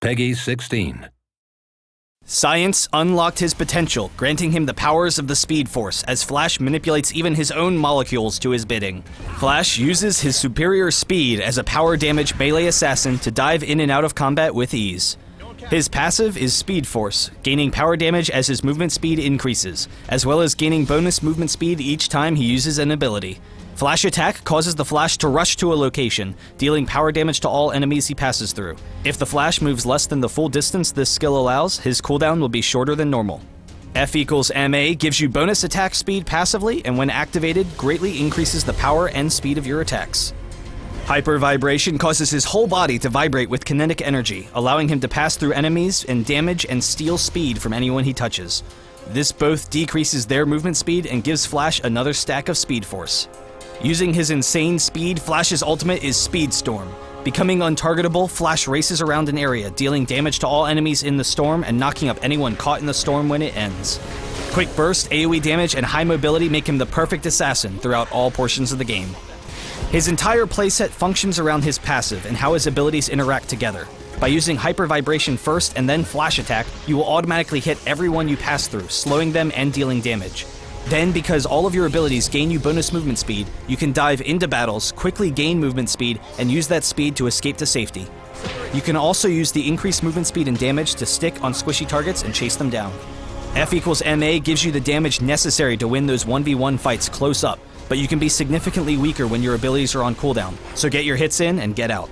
Peggy 16. Science unlocked his potential, granting him the powers of the Speed Force, as Flash manipulates even his own molecules to his bidding. Flash uses his superior speed as a power damage melee assassin to dive in and out of combat with ease. His passive is Speed Force, gaining power damage as his movement speed increases, as well as gaining bonus movement speed each time he uses an ability. Flash Attack causes the Flash to rush to a location, dealing power damage to all enemies he passes through. If the Flash moves less than the full distance this skill allows, his cooldown will be shorter than normal. F equals MA gives you bonus attack speed passively, and when activated, greatly increases the power and speed of your attacks. Hyper Vibration causes his whole body to vibrate with kinetic energy, allowing him to pass through enemies and damage and steal speed from anyone he touches. This both decreases their movement speed and gives Flash another stack of Speed Force. Using his insane speed, Flash's ultimate is Speed Storm. Becoming untargetable, Flash races around an area, dealing damage to all enemies in the storm and knocking up anyone caught in the storm when it ends. Quick burst, AoE damage, and high mobility make him the perfect assassin throughout all portions of the game. His entire playset functions around his passive and how his abilities interact together. By using Hyper Vibration first and then Flash Attack, you will automatically hit everyone you pass through, slowing them and dealing damage. Then, because all of your abilities gain you bonus movement speed, you can dive into battles, quickly gain movement speed, and use that speed to escape to safety. You can also use the increased movement speed and damage to stick on squishy targets and chase them down. F equals MA gives you the damage necessary to win those 1v1 fights close up, but you can be significantly weaker when your abilities are on cooldown, so get your hits in and get out.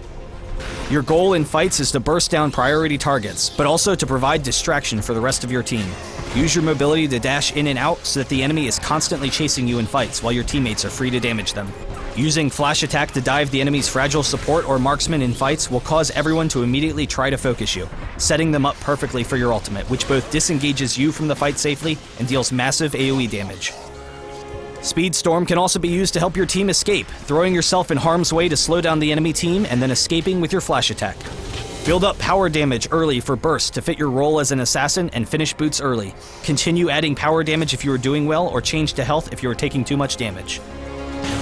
Your goal in fights is to burst down priority targets, but also to provide distraction for the rest of your team. Use your mobility to dash in and out so that the enemy is constantly chasing you in fights while your teammates are free to damage them. Using Flash Attack to dive the enemy's fragile support or marksman in fights will cause everyone to immediately try to focus you, setting them up perfectly for your ultimate, which both disengages you from the fight safely and deals massive AoE damage. Speed Storm can also be used to help your team escape, throwing yourself in harm's way to slow down the enemy team and then escaping with your Flash Attack. Build up power damage early for burst to fit your role as an assassin and finish boots early. Continue adding power damage if you are doing well, or change to health if you are taking too much damage.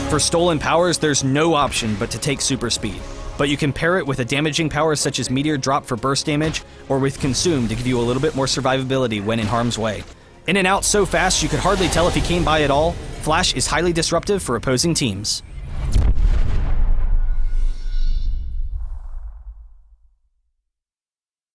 For stolen powers, there's no option but to take super speed, but you can pair it with a damaging power such as Meteor Drop for burst damage, or with Consume to give you a little bit more survivability when in harm's way. In and out so fast you could hardly tell if he came by at all, Flash is highly disruptive for opposing teams.